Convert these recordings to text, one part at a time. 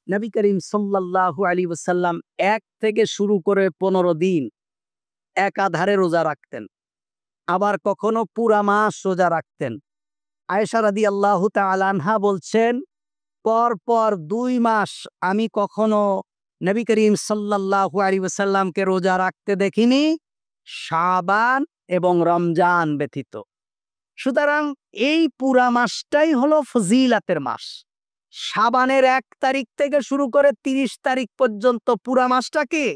নবী করিম সাল্লাল্লাহু আলাইহি ওয়াসাল্লাম ১ থেকে শুরু করে ১৫ দিন একাধারে রোজা রাখতেন। আবার কখনো পুরা মাস রোজা রাখতেন। আয়েশা রাদিয়াল্লাহু তাআলা আনহা বলছেন, পর ২ মাস আমি কখনো নবী করিম সাল্লাল্লাহু আলাইহি ওয়াসাল্লামকে রোজা রাখতে দেখিনি, শাবান এবং রমজান ব্যতীত। সুতরাং এই পুরা মাসটাই হলো ফজিলাতের মাস। শাবানের ১ তারিখ থেকে শুরু করে ৩০ তারিখ পর্যন্ত পুরা মাসটা কি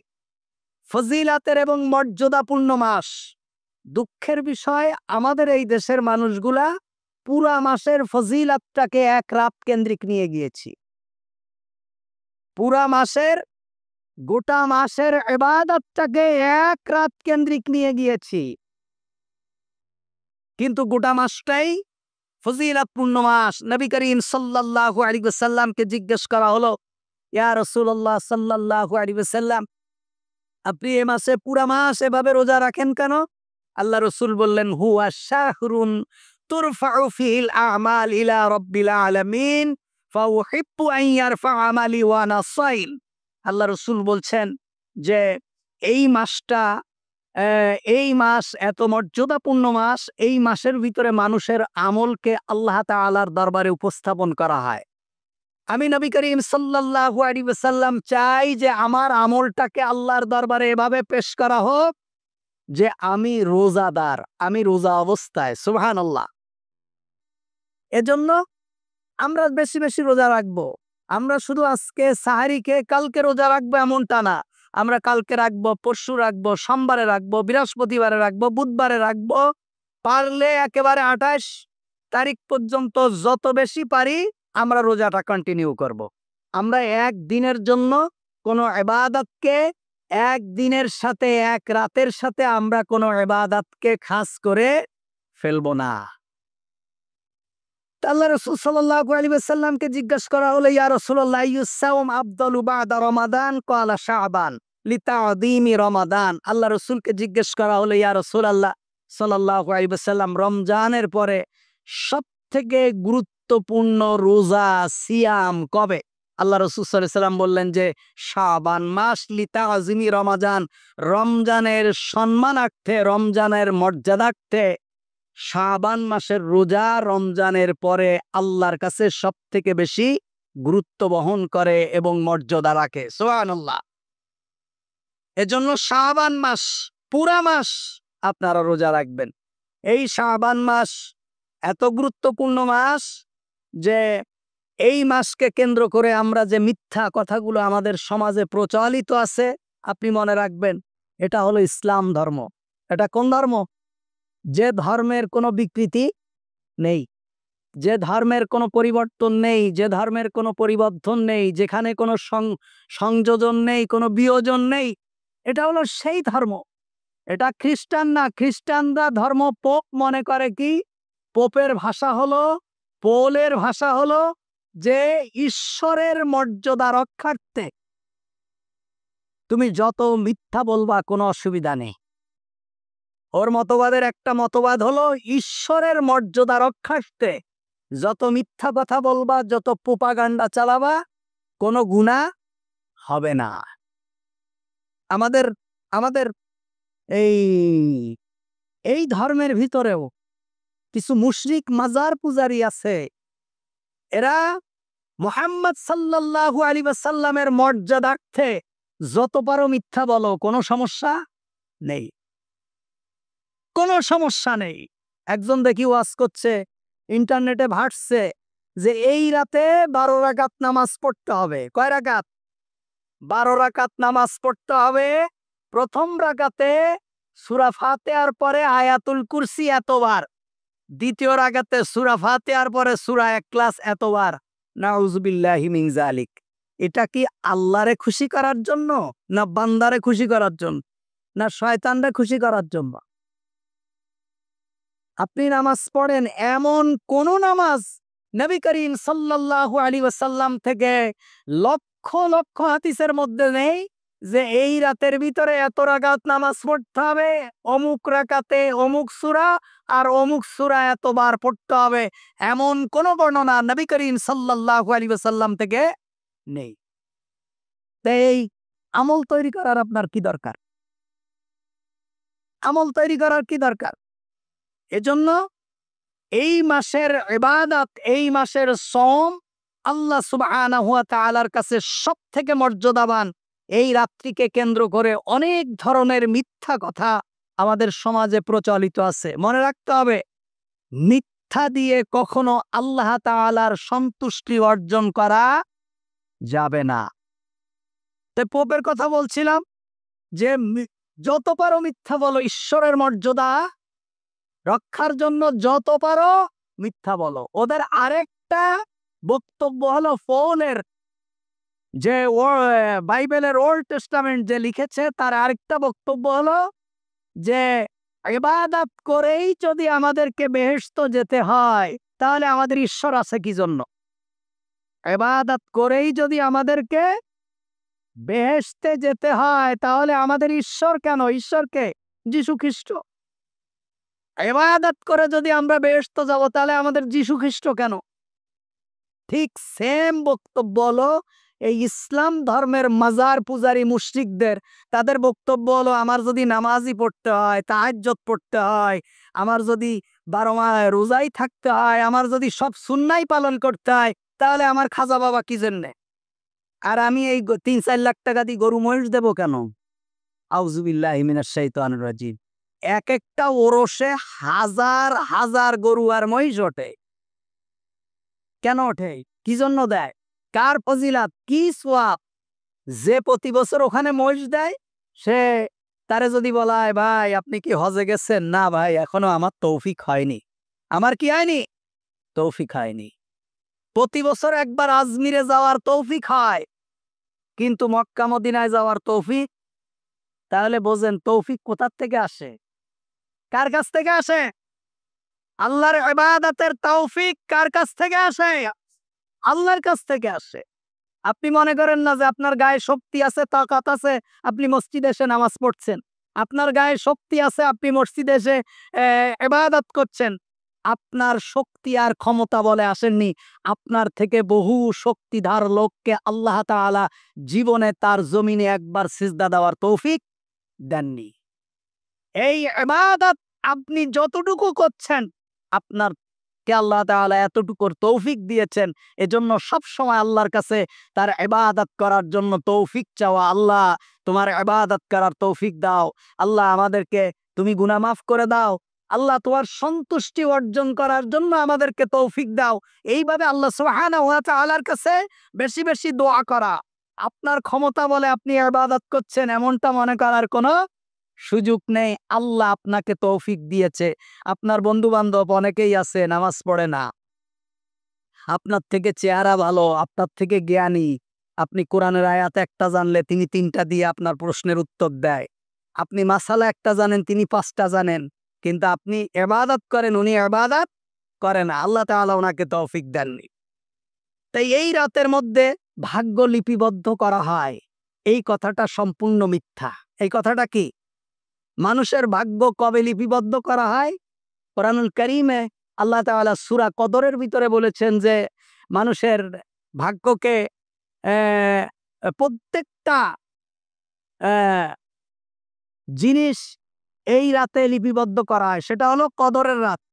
ফজিলাতের এবং মর্যাদাপূর্ণ মাস। দুঃখের বিষয়, আমাদের এই দেশের মানুষগুলা পুরা মাসের ফজিলাতটাকে ১ রাত কেন্দ্রিক নিয়ে গিয়েছি। পুরা মাসের গোটা মাসের ইবাদতটাকে ১ রাত কেন্দ্রিক নিয়ে গিয়েছি, কিন্তু গোটা মাসটাই ফজিলাতপূর্ণ মাস। নবী করিম সাল্লাল্লাহু আলাইহি ওয়াসাল্লামকে জিজ্ঞেস করা হলো, ইয়া রাসূলুল্লাহ সাল্লাল্লাহু আলাইহি ওয়াসাল্লাম, আপনি এই মাসে পুরা মাস এভাবে রোজা রাখেন কেন? আল্লাহ রাসূল বললেন, হুয়া শাহরুন তুরফাউ ফিহিল আমাল ইলা রাব্বিল আলামিন ফাউহিব্বু আন ইয়ারফা আমালি ওয়া আনা সাইম। আল্লাহ রাসূল বলছেন যে এই মাস এত মর্যাদাপূর্ণ মাস, এই মাসের ভিতরে মানুষের আমলকে আল্লাহ তাআলার দরবারে উপস্থাপন করা হয়। আমি নবী করিম সাল্লাল্লাহু আলাইহি ওয়াসাল্লাম চাই যে আমার আমলটাকে আল্লাহর দরবারে এভাবে পেশ করা হোক যে আমি রোজাদার, আমি রোজা অবস্থায়। সুবহানাল্লাহ। এজন্য আমরা বেশি বেশি রোজা রাখবো। আমরা শুধু আজকে সাহারি খেয়ে কালকে রোজা রাখবো এমনটা না। আমরা কালকে রাখবো, পরশু রাখবো, সোমবারে রাখবো, বৃহস্পতিবারে রাখবো, বুধবারে রাখবো, পারলে একেবারে ২৮ তারিখ পর্যন্ত যত বেশি পারি আমরা রোজাটা কন্টিনিউ করব। আমরা একদিনের জন্য কোনো ইবাদতকে, একদিনের সাথে এক রাতের সাথে আমরা কোনো ইবাদতকে খাস করে ফেলবো না। আল্লাহ রাসূল সাল্লাল্লাহু আলাইহি ওয়াসাল্লামকে জিজ্ঞাসা করা হলো, ইয়া রাসূলুল্লাহ আইয়ুস সাওম আফদালু বা'দা রমাদান? ক্বালা শাবান লিতা'যীমি রমাদান। আল্লাহ রাসূলকে জিজ্ঞেস করা হলো, ইয়া রাসূলুল্লাহ সাল্লাল্লাহু আলাইহি ওয়াসাল্লাম, রমজানের পরে সবথেকে গুরুত্বপূর্ণ রোজা সিয়াম কবে? আল্লাহ রাসূল সাল্লাল্লাহু আলাইহি ওয়াসাল্লাম বললেন যে শাবান মাস, লিতা'যীমি রমাদান, রমজানের সম্মানার্থে, রমজানের মর্যাদার্থে শাবান মাসের রোজা রমজানের পরে আল্লাহর কাছে সবথেকে বেশি গুরুত্ব বহন করে এবং মর্যাদা রাখে। সুবহানাল্লাহ। এজন্য শাবান মাস, পুরা মাস আপনারা রোজা রাখবেন। এই শাবান মাস এত গুরুত্বপূর্ণ মাস যে এই মাসকে কেন্দ্র করে আমরা যে মিথ্যা কথাগুলো আমাদের সমাজে প্রচলিত আছে, আপনি মনে রাখবেন এটা হলো ইসলাম ধর্ম। এটা কোন ধর্ম? যে ধর্মের কোনো বিকৃতি নেই, যে ধর্মের কোনো পরিবর্তন নেই, যে ধর্মের কোনো পরিবর্তন নেই, যেখানে কোনো সংযোজন নেই, কোনো বিয়োজন নেই, এটা হলো সেই ধর্ম। এটা খ্রিস্টান না। খ্রিস্টানরা ধর্ম পোপ মনে করে কি? পোপের ভাষা হলো, পোলের ভাষা হলো যে ঈশ্বরের মর্যাদা রক্ষার্থে তুমি যত মিথ্যা বলবা কোনো অসুবিধা নেই। ওর মতবাদের একটা মতবাদ হলো ঈশ্বরের মর্যাদা রক্ষার্থে যত মিথ্যা কথা বলবা, যত প্রোপাগান্ডা চালাবা, কোনো গুনাহ হবে না। আমাদের আমাদের এই এই ধর্মের ভিতরেও কিছু মুশরিক মাজার পূজারী আছে। এরা মুহাম্মদ সাল্লাল্লাহু আলাইহি ওয়াসাল্লামের মর্যাদার্থে যত পারো মিথ্যা বলো, কোনো সমস্যা নেই, কোনো সমস্যা নেই। একজন দেখি ওয়াজ করছে, ইন্টারনেটে ভাসছে যে এই রাতে ১২ রাকাত নামাজ পড়তে হবে। কয় রাকাত? ১২ রাকাত নামাজ পড়তে হবে। প্রথম রাকাতে সূরা ফাতিহার পরে আয়াতুল কুরসি এতবার, দ্বিতীয় রাকাতে সূরা ফাতিহার পরে সূরা ইখলাস এতবার। নাউযুবিল্লাহি মিন যালিক। এটা কি আল্লাহরে খুশি করার জন্য, না বান্দারে খুশি করার জন্য, না শয়তানরে খুশি করার জন্য? আপনি নামাজ পড়েন, এমন কোন নামাজ নবী করিম সাল্লাল্লাহু আলাইহি ওয়াসাল্লাম থেকে লক্ষ লক্ষ হাদিসের মধ্যে নেই যে এই রাতের ভিতরে এত রাকাত নামাজ পড়তে হবে, অমুক রাকাতে অমুক সূরা আর অমুক সূরা এতবার পড়তে হবে, এমন কোন বর্ণনা নবী করিম সাল্লাল্লাহু আলাইহি ওয়াসাল্লাম থেকে নেই। তাই এই আমল তৈরি করার আপনার কি দরকার? আমল তৈরি করার কি দরকার? এজন্য এই মাসের ইবাদত, এই মাসের সওম আল্লাহ সুবহানাহু ওয়া তাআলার কাছে সবথেকে মর্যাদাবান। এই রাত্রিকে কেন্দ্র করে অনেক ধরনের মিথ্যা কথা আমাদের সমাজে প্রচলিত আছে। মনে রাখতে হবে, মিথ্যা দিয়ে কখনো আল্লাহ তাআলার সন্তুষ্টি অর্জন করা যাবে না। তাই পোপের কথা বলছিলাম যে যত পারো মিথ্যা বলো, ঈশ্বরের মর্যাদা রক্ষার জন্য যত পারো মিথ্যা বলো। ওদের আরেকটা বক্তব্য হলো পৌলের যে বাইবেলের ওল্ড টেস্টামেন্ট যে লিখেছে, তার আরেকটা বক্তব্য হলো যে ইবাদত করেই যদি আমাদেরকে বেহেশত যেতে হয়, তাহলে আমাদের ঈশ্বর আছে কি জন্য? ইবাদত করেই যদি আমাদেরকে বেহেশতে যেতে হয়, তাহলে আমাদের ঈশ্বর কেন? ঈশ্বরকে যীশু খ্রিস্ট। ইবাদত করে যদি আমরা বেহেশত যাব, তাহলে আমাদের যীশু খ্রিস্ট কেন? ঠিক সেম বক্তব্য হলো এই ইসলাম ধর্মের মাজার পূজারী মুশরিকদের। তাদের বক্তব্য হলো, আমার যদি নামাজই পড়তে হয়, তাহাজ্জুদ পড়তে হয়, আমার যদি 12 মাস রোজাই থাকতে হয়, আমার যদি সব সুন্নাই পালন করতে হয়, তাহলে আমার খাজা বাবা কি জন্যে? আর আমি এই 3-4 লাখ টাকা দিয়ে গরু মহিষ দেবো কেন? আউযুবিল্লাহি মিনাশ শাইতানির রাজিম। এক একটা ওরসে হাজার হাজার গরু আর মহিষ ওঠে। কেন ওঠে? কি জন্য দেয়? কার ফজিলাত? কি সওয়াব? যে প্রতি বছর ওখানে মহিষ দেয়, সে তারে যদি বলা হয়, ভাই আপনি কি হজে গেছেন? না ভাই, এখনো আমার তৌফিক হয়নি। আমার কি হয়নি? তৌফিক হয়নি। প্রতি বছর একবার আজমিরে যাওয়ার তৌফিক হয়, কিন্তু মক্কা মদিনায় যাওয়ার তৌফিক। তাহলে বোঝেন তৌফিক কোথার থেকে আসে? কার কাছ থেকে আসে? আল্লাহর ইবাদতের তৌফিক কার কাছ থেকে আসে? আল্লাহর কাছ থেকে আসে। আপনি মনে করেন না যে আপনার গায়ে শক্তি আছে, তাকাত আছে, আপনি মসজিদে এসে নামাজ পড়ছেন। আপনার গায়ে শক্তি আছে, আপনি মসজিদে এসে ইবাদত করছেন। আপনার শক্তি আর ক্ষমতা বলে আসেননি। আপনার থেকে বহু শক্তিধর লোককে আল্লাহ তাআলা জীবনে তার জমিনে একবার সিজদা দেওয়ার তৌফিক দেননি। এই ইবাদত আপনি যতটুকু করছেন, আপনার কে আল্লাহ তাআলা এতটুকুর তৌফিক দিয়েছেন। এজন্য সব সময় আল্লাহর কাছে তার ইবাদত করার জন্য তৌফিক চাওয়া। আল্লাহ তোমার ইবাদত করার তৌফিক দাও। আল্লাহ আমাদেরকে তুমি গুনাহ মাফ করে দাও। আল্লাহ তোমার সন্তুষ্টি অর্জন করার জন্য আমাদেরকে তৌফিক দাও। এইভাবে আল্লাহ সুবহানাহু ওয়া তাআলার কাছে বেশি বেশি দোয়া করা। আপনার ক্ষমতা বলে আপনি ইবাদত করছেন এমনটা মনে করার কোনো সুযোগ নেই। আল্লাহ আপনাকে তৌফিক দিয়েছে। আপনার বন্ধু বান্ধব অনেকেই আছে নামাজ পড়ে না, আপনার থেকে চেহারা ভালো, আপনার থেকে জ্ঞানী। আপনি কোরআনের আয়াত একটা জানলে তিনি 3টা দিয়ে আপনার প্রশ্নের উত্তর দেয়। আপনি মাসালা একটা জানেন, তিনি 5টা জানেন। কিন্তু আপনি ইবাদত করেন, উনি ইবাদত করে না। আল্লাহ তাআলা ওনাকে তৌফিক দেননি। তাই এই রাতের মধ্যে ভাগ্য লিপিবদ্ধ করা হয়, এই কথাটা সম্পূর্ণ মিথ্যা। এই কথাটা কি? মানুষের ভাগ্য কবে লিপিবদ্ধ করা হয়? কোরআনুল কারীমে আল্লাহ তাআলা সূরা কদরের ভিতরে বলেছেন যে মানুষের ভাগ্যকে প্রত্যেকটা জিনিস এই রাতে লিপিবদ্ধ করা হয়। সেটা হলো কদরের রাত।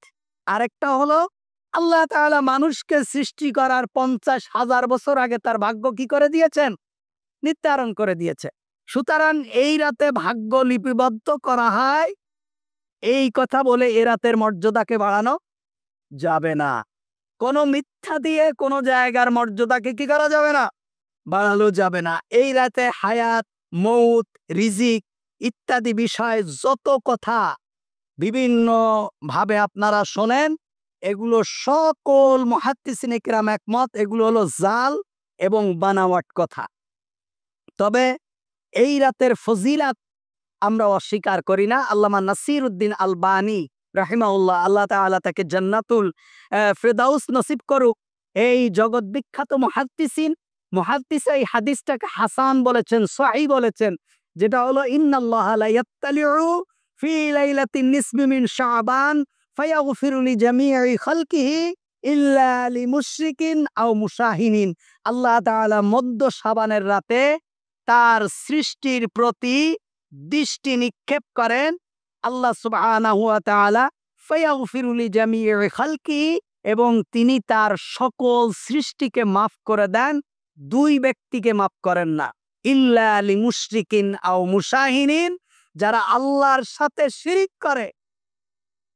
আরেকটা হলো আল্লাহ তাআলা মানুষকে সৃষ্টি করার 50,000 বছর আগে তার ভাগ্য কি করে দিয়েছেন? নির্ধারণ করে দিয়েছে। সুতরাং এই রাতে ভাগ্য লিপিবদ্ধ করা হয়, এই কথা বলে এ রাতের মর্যাদাকে বাড়ানো যাবে না। কোনো মিথ্যা দিয়ে কোনো জায়গার মর্যাদাকে কি করা যাবে না? বাড়ানো যাবে না। এই রাতে হায়াত, মৌত, রিজিক ইত্যাদি বিষয়ে যত কথা বিভিন্ন ভাবে আপনারা শোনেন, এগুলো সকল মুহাদ্দিসিনে কিরাম একমত, এগুলো হলো জাল এবং বানাওয়াট কথা। তবে এই রাতের ফজিলাত আমরা অস্বীকার করি না। আল্লামা নাসিরউদ্দিন আলবানী রাহিমাহুল্লাহ, আল্লাহ তাআলা তাকে জান্নাতুল ফেরদাউস নসিব করুক, এই জগৎ বিখ্যাত মুহাদ্দিস এই হাদিসটাকে হাসান বলেছেন, সহিহ বলেছেন, যেটা হলো ইন্নাল্লাহা লা ইয়াত্তালিউ ফি লাইলাতিন নিসফি মিন শাবান ফায়াগফিরু লিজামিই খালকিহি ইল্লা লিমুশরিকিন আও মুশাহিনিন। আল্লাহ তাআলা মধ্য শাবানের রাতে তার সৃষ্টির প্রতি দৃষ্টি নিক্ষেপ করেন, আল্লাহ সুবহানাহু ওয়া তাআলা ফায়াগফিরু লিজামিই খালকি, এবং তিনি তার সকল সৃষ্টিকে মাফ করে দেন। দুই ব্যক্তিকে মাফ করেন না, ইল্লা লিমুশরিকিন আও মুশাহিনিন, যারা আল্লাহর সাথে শিরিক করে,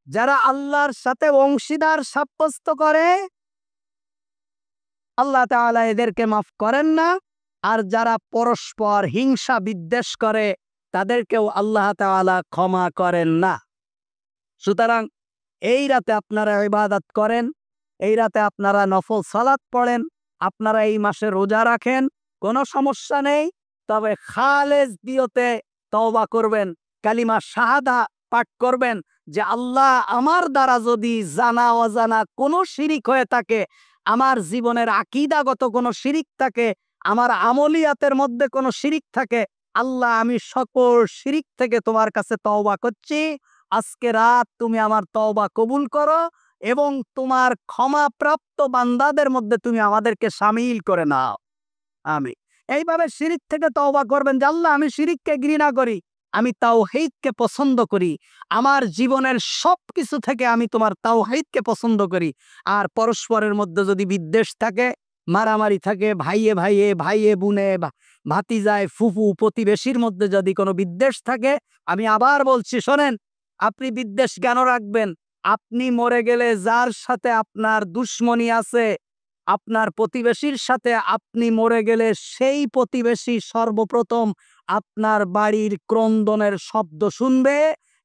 যারা আল্লাহর সাথে অংশীদার সাব্যস্ত করে, আল্লাহ তাআলা এদেরকে মাফ করেন না। আর যারা পরস্পর হিংসা বিদ্বেষ করে, তাদেরকেও আল্লাহ তাআলা ক্ষমা করেন না। সুতরাং এই রাতে আপনারা ইবাদত করেন, এই রাতে আপনারা নফল সালাত পড়েন, আপনারা এই মাসে রোজা রাখেন, কোনো সমস্যা নেই। তবে খালেস দিয়তে তওবা করবেন, কালিমা শাহাদা পাঠ করবেন যে আল্লাহ, আমার দ্বারা যদি জানা অজানা কোনো শিরিক হয়ে থাকে, আমার জীবনের আকীদাগত কোনো শিরিক থাকে, আমার আমলিয়াতের মধ্যে কোনো শিরিক থাকে, আল্লাহ আমি সকল শিরিক থেকে তোমার কাছে তওবা করছি। আজকে রাত তুমি আমার তওবা কবুল করো এবং তোমার ক্ষমাপ্রাপ্ত বান্দাদের মধ্যে তুমি আমাদেরকে শামিল করে নাও। আমিন। এইভাবে শিরিক থেকে তওবা করবেন যে আল্লাহ, আমি শিরিককে ঘৃণা করি, আমি তাওহীদকে পছন্দ করি, আমার জীবনের সবকিছু থেকে আমি তোমার তাওহীদকে পছন্দ করি। আর পরস্পরের মধ্যে যদি বিদ্বেষ থাকে, মারামারি থাকে, ভাইয়ে ভাইয়ে, ভাইয়ে বুনে, ভাতিজায়, ফুফু, প্রতিবেশীর মধ্যে যদি কোনো বিদ্বেষ থাকে, আমি আবার বলছি শোনেন, আপনি বিদ্বেষ কেন রাখবেন? আপনি মরে গেলে যার সাথে আপনার দুশ্মনী আছে, আপনার প্রতিবেশীর সাথে আপনি মরে গেলে সেই প্রতিবেশী সর্বপ্রথম আপনার বাড়ির ক্রন্দনের শব্দ শুনবে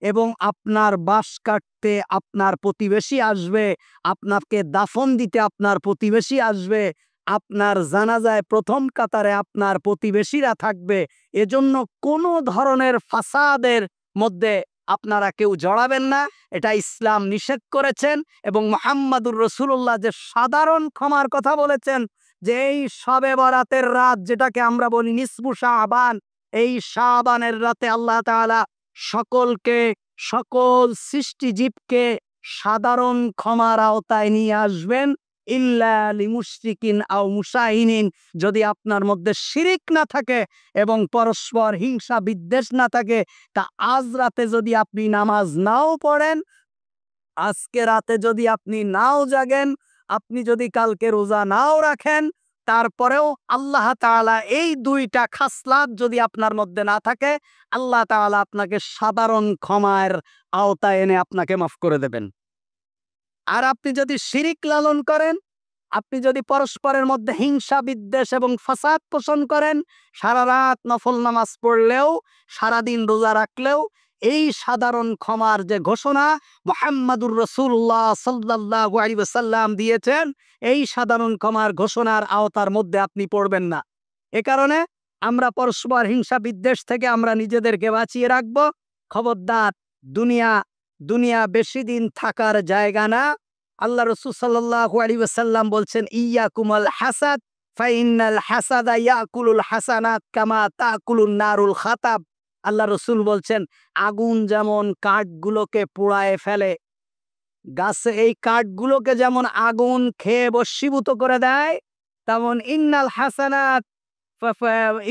এবং আপনার বাঁশ কাটতে আপনার প্রতিবেশী আসবে, আপনাকে দাফন দিতে আপনার প্রতিবেশী আসবে, আপনার জানাজায় প্রথম কাতারে আপনার প্রতিবেশীরা থাকবে। এজন্য কোনো ধরনের ফাসাদের মধ্যে আপনারা কেউ জড়াবেন না, এটা ইসলাম নিষেধ করেছেন। এবং মুহাম্মাদুর রাসূলুল্লাহ যে সাধারণ ক্ষমার কথা বলেছেন, যে এই শবে বরাতের রাত, যেটাকে আমরা বলি নিসফু শাবান, এই শাবানের রাতে আল্লাহ তাআলা সকলকে, সকল সৃষ্টিজীবকে সাধারণ ক্ষমার আওতায় নিয়ে আসবেন। ইল্লা লিমুশরিকিন আও মুশাহিনিন, যদি আপনার মধ্যে শিরিক না থাকে এবং পরস্পর হিংসা বিদ্বেষ না থাকে, তা আজ রাতে যদি আপনি নামাজ নাও পড়েন, আজকে রাতে যদি আপনি নাও জাগেন, আপনি যদি কালকে রোজা নাও রাখেন, তারপরেও আল্লাহ তাআলা এই দুইটা খাসলাত যদি আপনার মধ্যে না থাকে, আল্লাহ তাআলা আপনাকে সাধারণ ক্ষমার আওতায় এনে আপনাকে মাফ করে দেবেন। আর আপনি যদি শিরিক লালন করেন, আপনি যদি পরস্পরের মধ্যে হিংসা বিদ্বেষ এবং ফাসাদ পোষণ করেন, সারা রাত নফল নামাজ পড়লেও, সারাদিন রোজা রাখলেও, এই সাধারণ ক্ষমার যে ঘোষণা মুহাম্মাদুর রাসূলুল্লাহ সাল্লাল্লাহু আলাইহি ওয়াসাল্লাম দিয়েছেন, এই সাধারণ ক্ষমার ঘোষণার আওতার মধ্যে আপনি পড়বেন না। এ কারণে আমরা পরস্পর হিংসা বিদ্বেষ থেকে আমরা নিজেদেরকে বাঁচিয়ে রাখবো। খবরদার, দুনিয়া দুনিয়া বেশি দিন থাকার জায়গা না। আল্লাহ রাসূল সাল্লাল্লাহু আলাইহি ওয়াসাল্লাম বলছেন, ইয়াকুমুল হাসাদ ফাইন্নাল হাসাদা ইয়াকুলুল হাসানাত কামা তাকুলুন নারুল খাতাব। আল্লাহ রাসূল বলছেন, আগুন যেমন কাঠগুলোকে পোড়ায় ফেলে, গাছে এই কাঠগুলোকে যেমন আগুন খেয়ে বশীভূত করে দেয়, তেমন ইন্নাল হাসানাত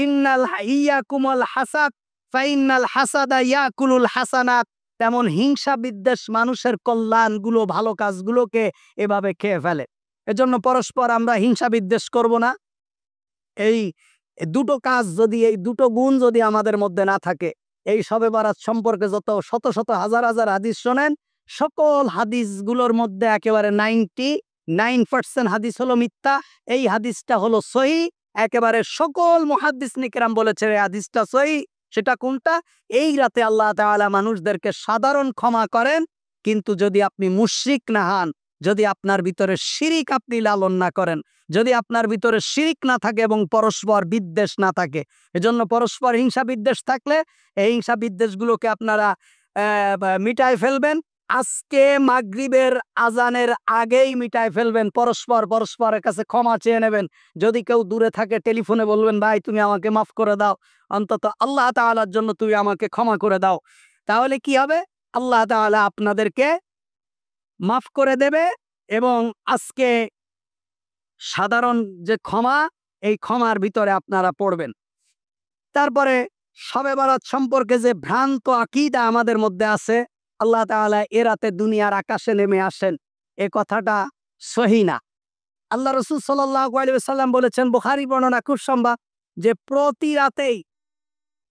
ইন্নাল ইয়াকুমুল হাসাদ ফাইন্নাল হাসাদা ইয়াকুলুল হাসানাত, তেমন হিংসা বিদ্বেষ মানুষের কল্যাণগুলো, ভালো কাজগুলোকে এভাবে খেয়ে ফেলে। এজন্য পরস্পর আমরা হিংসা বিদ্বেষ করব না। এই দুটো কাজ যদি, এই দুটো গুণ যদি আমাদের মধ্যে না থাকে, এই শবে বরাত সম্পর্কে যত শত শত হাজার হাজার হাদিস শোনেন, সকল হাদিসগুলোর মধ্যে একেবারে 99% হাদিস হলো মিথ্যা, এই হাদিসটা হলো সহিহ। একেবারে সকল মুহাদ্দিস নিকরাম বলেছে এই হাদিসটা সহিহ। সেটা কোনটা? এই রাতে আল্লাহ তাআলা মানুষদেরকে সাধারণ ক্ষমা করেন, কিন্তু যদি আপনি মুশরিক না হন, যদি আপনার ভিতরে শিরিক আপনি লালন না করেন, যদি আপনার ভিতরে শিরিক না থাকে এবং পরস্পর বিদ্বেষ না থাকে। এজন্য পরস্পর হিংসা বিদ্বেষ থাকলে এই হিংসা বিদ্বেষগুলোকে আপনারা মিটায় ফেলবেন। আজকে মাগরিবের আজানের আগেই মিটায় ফেলবেন। পরস্পরের কাছে ক্ষমা চেয়ে নেবেন। যদি কেউ দূরে থাকে টেলিফোনে বলবেন, ভাই তুমি আমাকে মাফ করে দাও, অন্তত আল্লাহ তাআলার জন্য তুমি আমাকে ক্ষমা করে দাও। তাহলে কি হবে? আল্লাহ তাআলা আপনাদেরকে মাফ করে দেবে এবং আজকে সাধারণ যে ক্ষমা, এই ক্ষমার ভিতরে আপনারা পড়বেন। তারপরে শবে বরাত সম্পর্কে যে ভ্রান্ত আকীদা আমাদের মধ্যে আছে, আল্লাহ তাআলা এ রাতে দুনিয়ার আকাশে নেমে আসেন, এ কথাটা সহি না। আল্লাহ রাসূল সাল্লাল্লাহু আলাইহি ওয়াসাল্লাম বলেছেন, বুখারী বর্ণনা খুব সম্ভব, যে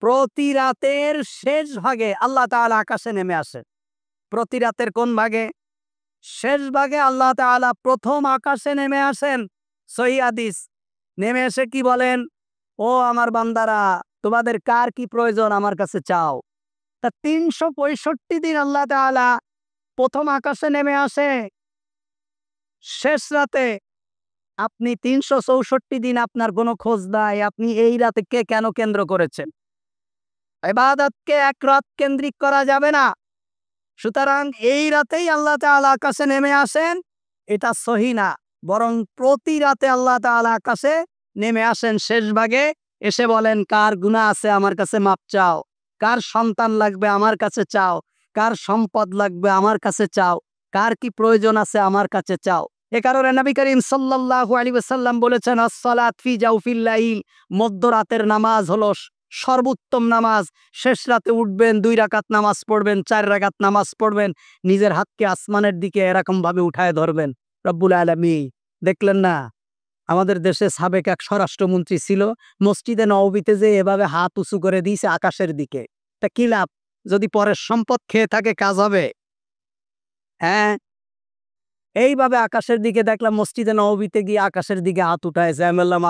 প্রতি রাতের শেষ ভাগে আল্লাহ তাআলা আকাশে নেমে আসেন। প্রতি রাতের কোন ভাগে? শেষ ভাগে আল্লাহ তাআলা প্রথম আকাশে নেমে আসেন। সহিহ হাদিস। নেমে এসে কি বলেন? ও আমার বান্দারা, তোমাদের কার কি প্রয়োজন আমার কাছে চাও। তা ৩৬৫ দিন আল্লাহ তাআলা প্রথম আকাশে নেমে আসে। শেষ রাতে আপনি ৩৬৪ দিন আপনার কোনো খোঁজ নাই, আপনি এই রাতকে কেন কেন্দ্র করেছেন? ইবাদতকে এক রাত কেন্দ্রিক করা যাবে না। সুতরাং এই রাতেই আল্লাহ তাআলা আকাশে নেমে আসেন, এটা সহি না। বরং প্রতি রাতে আল্লাহ তাআলা আকাশে নেমে আসেন শেষ ভাগে, এসে বলেন, কার গুনাহ আছে আমার কাছে মাপ চাও, কার সন্তান লাগবে আমার কাছে চাও, কার সম্পদ লাগবে আমার কাছে চাও, কার কি প্রয়োজন আছে আমার কাছে চাও। এ কারণে নবী করিম সাল্লাল্লাহু আলাইহি ওয়াসাল্লাম বলেছেন, আস-সালাত ফি জাওফিল লাইল, মধ্যরাতের নামাজ হলো সর্বোত্তম নামাজ। শেষ রাতে উঠবেন, 2 রাকাত নামাজ পড়বেন, 4 রাকাত নামাজ পড়বেন, নিজের হাতকে আসমানের দিকে এরকম ভাবে উঠায় ধরবেন। রব্বুল আলামিন দেখলেন না, আমাদের দেশে সাবেক এক স্বরাষ্ট্রমন্ত্রী ছিল, মসজিদে নববীতে যে এভাবে হাত উঁচু করে দিয়েছে আকাশের দিকে। তা কি লাভ? যদি পরের সম্পদ খেয়ে থাকে কাজ হবে? হ্যাঁ, এইভাবে আকাশের দিকে দেখলাম, মসজিদে নববীতে গিয়ে আকাশের দিকে হাত উঠাইছে। আমি বললাম,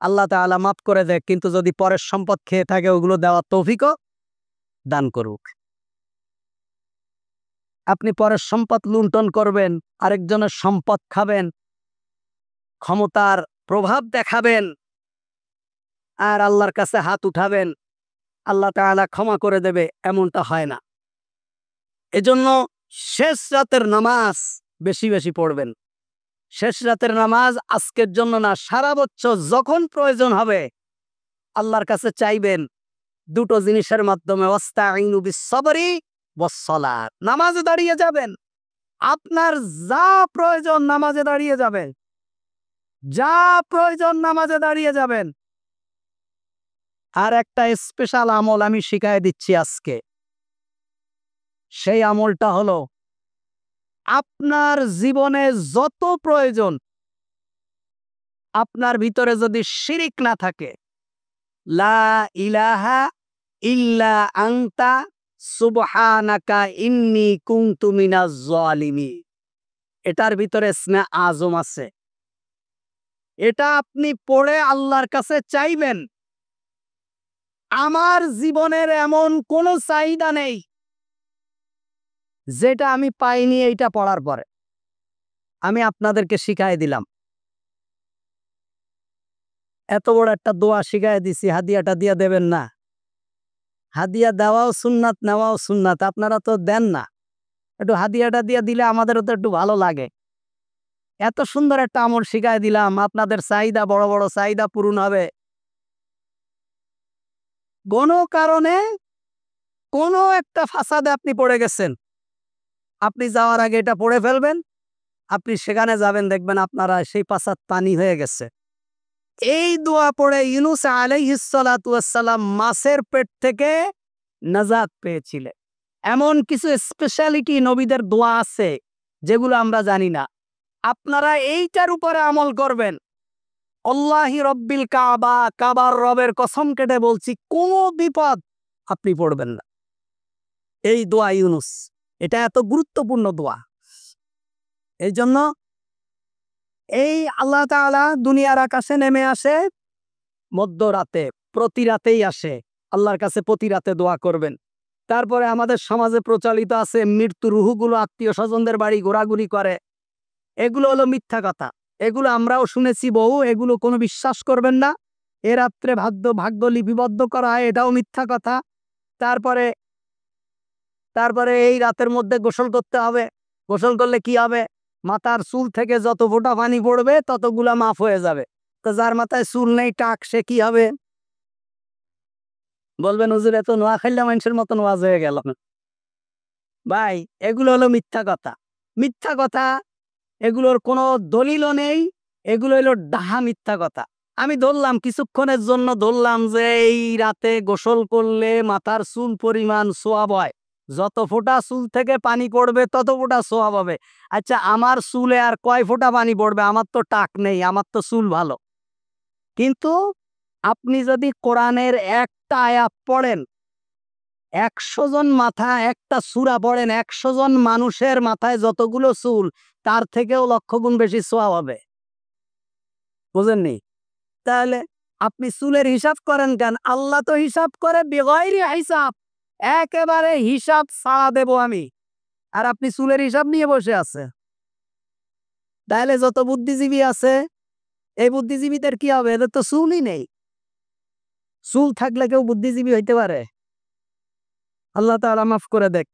আল্লাহ তাআলা মাফ করে দেয়, কিন্তু যদি পরের সম্পদ খেয়ে থাকে ওগুলো দেওয়ার তৌফিকও দান করুক। আপনি পরের সম্পদ লুণ্ঠন করবেন, আরেকজনের সম্পদ খাবেন, ক্ষমতার প্রভাব দেখাবেন, আর আল্লাহর কাছে হাত উঠাবেন, আল্লাহ তাআলা ক্ষমা করে দেবে, এমনটা হয় না। এজন্য শেষ রাতের নামাজ বেশি বেশি পড়বেন। শেষ রাতের নামাজ আজকের জন্য না, সারা বছর যখন প্রয়োজন হবে আল্লাহর কাছে চাইবেন দুটো জিনিসের মাধ্যমে, ওয়াস্তাঈনু বিস-সাবরি ওয়াস-সালাত। নামাজে দাঁড়িয়ে যাবেন, আপনার যা প্রয়োজন নামাজে দাঁড়িয়ে যাবেন, যা প্রয়োজন নামাজে দাঁড়িয়ে যাবেন। আর একটা স্পেশাল আমল আমি শিখাই দিচ্ছি আজকে। সেই আমলটা হলো, আপনার জীবনে যত প্রয়োজন, আপনার ভিতরে যদি শিরিক না থাকে, লা ইলাহা ইল্লা আনতা সুবহানাকা ইন্নী কুনতু মিনাজ জালিমিন, এটার ভিতরে ইসমে আজম আছে। এটা আপনি পড়ে আল্লাহর কাছে চাইবেন, আমার জীবনের এমন কোনো চাহিদা নেই যেটা আমি পাইনি এইটা পড়ার পরে। আমি আপনাদেরকে শিখাই দিলাম, এত বড় একটা দোয়া শিখাই দিছি, হাদিয়াটা দিয়ে দেবেন না? হাদিয়া দেওয়াও সুন্নাত, নেওয়াও সুন্নাত। আপনারা তো দেন না, একটু হাদিয়াটা দিয়ে দিলে আমাদেরও তো একটু ভালো লাগে। এত সুন্দর একটা আমল শিখাই দিলাম, আপনাদের চাহিদা, বড় বড় চাহিদা পূরণ হবে। কোনো কারণে কোনো একটা ফাসাদে আপনি পড়ে গেছেন, আপনি যাওয়ার আগে এটা পড়ে ফেলবেন, আপনি সেখানে যাবেন, দেখবেন আপনারা সেই ফাসাদ পানি হয়ে গেছে। এই দোয়া পড়ে ইউনূস আলাইহিস সালাতু ওয়াস সালাম মাছের পেট থেকে নাজাত পেয়েছিলেন। এমন কিছু স্পেশালিটি নবীদের দোয়া আছে যেগুলো আমরা জানি না। আপনারা এইটার উপরে আমল করবেন। আল্লাহি রব্বিল কাবা, কাবার রবের কসম কেটে বলছি, কোনো বিপদ আপনি পড়বেন না। এই দোয়া ইউনূস, এটা এত গুরুত্বপূর্ণ দোয়া। এই জন্য এই আল্লাহ তাআলা দুনিয়ার আকাশে নেমে আসে মধ্যরাতে, প্রতি রাতেই আসে। আল্লাহর কাছে প্রতি রাতে দোয়া করবেন। তারপরে আমাদের সমাজে প্রচলিত আছে, মৃত্যু রুহগুলো আত্মীয় স্বজনদের বাড়ি ঘোরাঘুরি করে, এগুলো হলো মিথ্যা কথা। এগুলো আমরাও শুনেছি বহু, এগুলো কোনো বিশ্বাস করবেন না। এ রাত্রে ভাগ্য লিপিবদ্ধ করা হয়, এটাও মিথ্যা কথা। তারপরে তারপরে এই রাতের মধ্যে গোসল করতে হবে। গোসল করলে কি হবে? মাথার চুল থেকে যত ফোঁটা পানি পড়বে ততগুলা মাফ হয়ে যাবে। তো যার মাথায় চুল নেই, টাক, সে কি হবে? বলবেন, হুজুর এত নোয়াখাইলা মানুষের মতন ওয়াজ হয়ে গেল। ভাই, এগুলো হলো মিথ্যা কথা। মিথ্যা কথা, এগুলোর কোনো দলিলও নেই, এগুলো হলো ডাহা মিথ্যা কথা। আমি ধরলাম কিছুক্ষণের জন্য ধরলাম যে এই রাতে গোসল করলে মাথার চুল পরিমাণ সোয়াব হয়, যত ফোঁটা চুল থেকে পানি পড়বে তত ফোঁটা সোয়াব হবে। আচ্ছা, আমার চুলে আর কয় ফোঁটা পানি পড়বে? আমার তো টাক নেই, আমার তো চুল ভালো। কিন্তু আপনি যদি কোরআনের একটা আয়াত পড়েন, ১০০ জন মাথা একটা সূরা পড়েন, ১০০ জন মানুষের মাথায় যতগুলো চুল তার থেকেও লক্ষ গুণ বেশি সোয়াব হবে। বুঝেননি? তাহলে আপনি চুলের হিসাব করেন কেন? আল্লাহ তো হিসাব করে বেগয়রি হিসাব, একেবারে হিসাব ছাড়া দেব আমি, আর আপনি চুলের হিসাব নিয়ে বসে আছে। তাহলে যত বুদ্ধিজীবী আছে, এই বুদ্ধিজীবীদের কি হবে? এদের তো চুলই নেই। চুল থাকলে কেউ বুদ্ধিজীবী হইতে পারে? আল্লাহ তাআলা মাফ করে দেখ।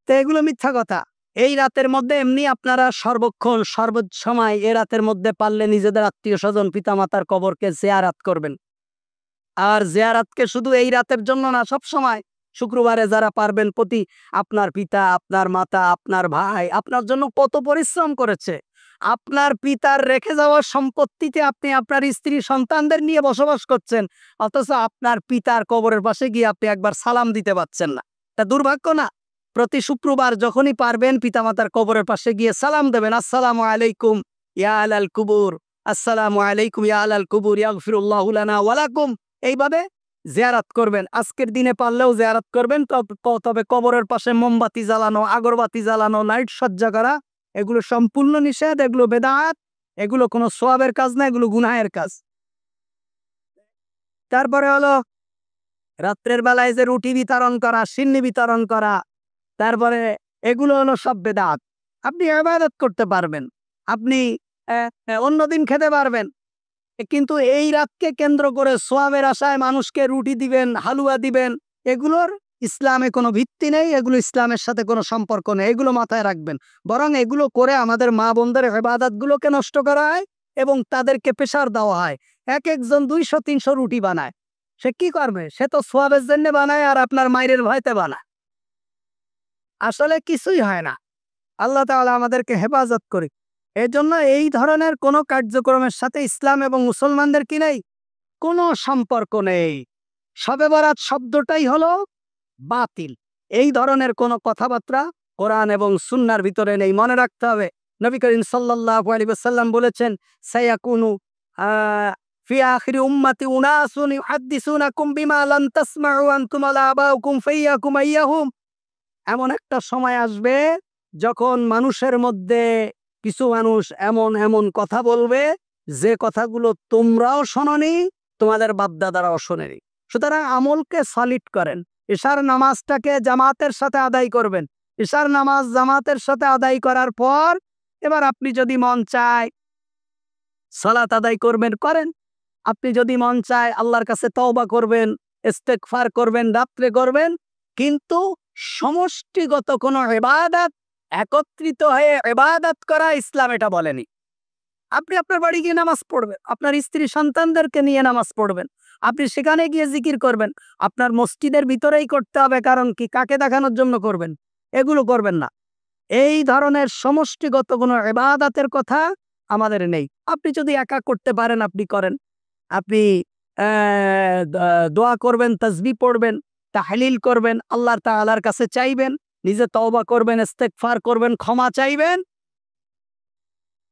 তো এগুলো মিথ্যা কথা। এই রাতের মধ্যে এমনি আপনারা সর্বক্ষণ সর্বসময় এ রাতের মধ্যে পারলে নিজেদের আত্মীয় স্বজন পিতামাতার কবরকে জিয়ারাত করবেন। আর জিয়ারাতকে শুধু এই রাতের জন্য না, সব সময় শুক্রবারে যারা পারবেন, প্রতি আপনার পিতা, আপনার মাতা, আপনার ভাই আপনার জন্য কত পরিশ্রম করেছে। আপনার পিতার রেখে যাওয়া সম্পত্তিতে আপনি আপনার স্ত্রী সন্তানদের নিয়ে বসবাস করছেন, অথচ আপনার পিতার কবরের পাশে গিয়ে আপনি একবার সালাম দিতে পারছেন না। তা দুর্ভাগ্য না? প্রতি শুক্রবার যখনই পারবেন পিতামাতার কবরের পাশে গিয়ে সালাম দেবেন, আসসালামু আলাইকুম ইয়া আলাল কুবুর, আসসালামু আলাইকুম ইয়া আলাল কুবুর, ইয়াগফিরুল্লাহু লানা ওয়া লাকুম। এইভাবে জিয়ারাত করবেন। আজকের দিনে পারলেও জিয়ারাত করবেন। তবে কবরের পাশে মোমবাতি জ্বালানো, আগরবাতি জ্বালানো, লাইট সজ্জা করা, এগুলো সম্পূর্ণ নিষেধ, এগুলো বেদাত, এগুলো কোনো সওয়াবের কাজ না, এগুলো গুনাহের কাজ। তারপরে হলো রাত্রের বেলায় যে রুটি বিতরণ করা, সিন্নি বিতরণ করা, তারপরে এগুলো হলো সব বেদাত। আপনি ইবাদত করতে পারবেন, আপনি অন্যদিন খেতে পারবেন, কিন্তু এই রাতকে কেন্দ্র করে সোয়াবের আশায় মানুষকে রুটি দিবেন, হালুয়া দিবেন, এগুলোর ইসলামে কোনো ভিত্তি নেই, এগুলো ইসলামের সাথে কোনো সম্পর্ক নেই। এগুলো মাথায় রাখবেন। বরং এগুলো করে আমাদের মা বোনদের ইবাদতগুলোকে নষ্ট করা হয় এবং তাদেরকে প্রেসার দেওয়া হয়। এক একজন ২০০-৩০০ রুটি বানায়। সে কি করবে? সে তো সোয়াবের জন্য বানায়, আর আপনার মায়ের ভয়তে বানায়। আসলে কিছুই হয় না। আল্লাহ তাআলা আমাদেরকে হেফাজত করি। এজন্য এই ধরনের কোনো কার্যক্রমের সাথে ইসলাম এবং মুসলমানদের কি নেই? কোনো সম্পর্ক নেই। শবে বরাত শব্দটাই হলো বাতিল। এই ধরনের কোনো কথাবার্তা কোরআন এবং সুন্নাহর ভিতরে নেই। মনে রাখতে হবে, নবী করিম সাল্লাল্লাহু আলাইহি ওয়াসাল্লাম বলেছেন, সায়াকুনু ফি আখিরি উম্মতি উনাসুন ইউহাদ্দিসুনাকুম বিমা লাম তাসমাউ আনতুম ওয়ালা আবাউকুম ফাইয়াকুম আইয়াহুম। এমন একটা সময় আসবে যখন মানুষের মধ্যে কিছু মানুষ এমন এমন কথা বলবে যে কথাগুলো তোমরাও শোনোনি, তোমাদের বাপদাদারাও শোনেনি। সুতরাং আমলকে সলিড করেন। ইশার নামাজটাকে জামাতের সাথে আদায় করবেন। ইশার নামাজ জামাতের সাথে আদায় করার পর এবার আপনি যদি মন চায় সালাত আদায় করবেন, করেন। আপনি যদি মন চায় আল্লাহর কাছে তওবা করবেন, ইস্তেগফার করবেন, রাত্রে করবেন। কিন্তু সমষ্টিগত কোনো ইবাদত, একত্রিত হয়ে ইবাদত করা ইসলাম এটা বলেনি। আপনি আপনার বাড়ি গিয়ে নামাজ পড়বেন, আপনার স্ত্রী সন্তানদেরকে নিয়ে নামাজ পড়বেন, আপনি সেখানে গিয়ে জিকির করবেন। আপনার মসজিদের ভিতরেই করতে হবে, কারণ কি? কাকে দেখানোর জন্য করবেন? এগুলো করবেন না। এই ধরনের সমষ্টিগত কোনো ইবাদতের কথা আমাদের নেই। আপনি যদি একা করতে পারেন আপনি করেন। আপনি দোয়া করবেন, তাসবিহ পড়বেন, তাহলিল করবেন, আল্লাহ তাআলার কাছে চাইবেন, নিজে তওবা করবেন, ইস্তেগফার করবেন, ক্ষমা চাইবেন।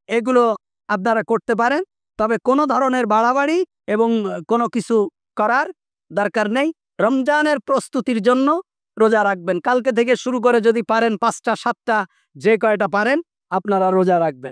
এগুলো আপনারা করতে পারেন। তবে কোনো ধরনের বাড়াবাড়ি এবং কোনো কিছু করার দরকার নেই। রমজানের প্রস্তুতির জন্য রোজা রাখবেন। কালকে থেকে শুরু করে যদি পারেন ৫টা ৭টা যে কয়টা পারেন আপনারা রোজা রাখবেন।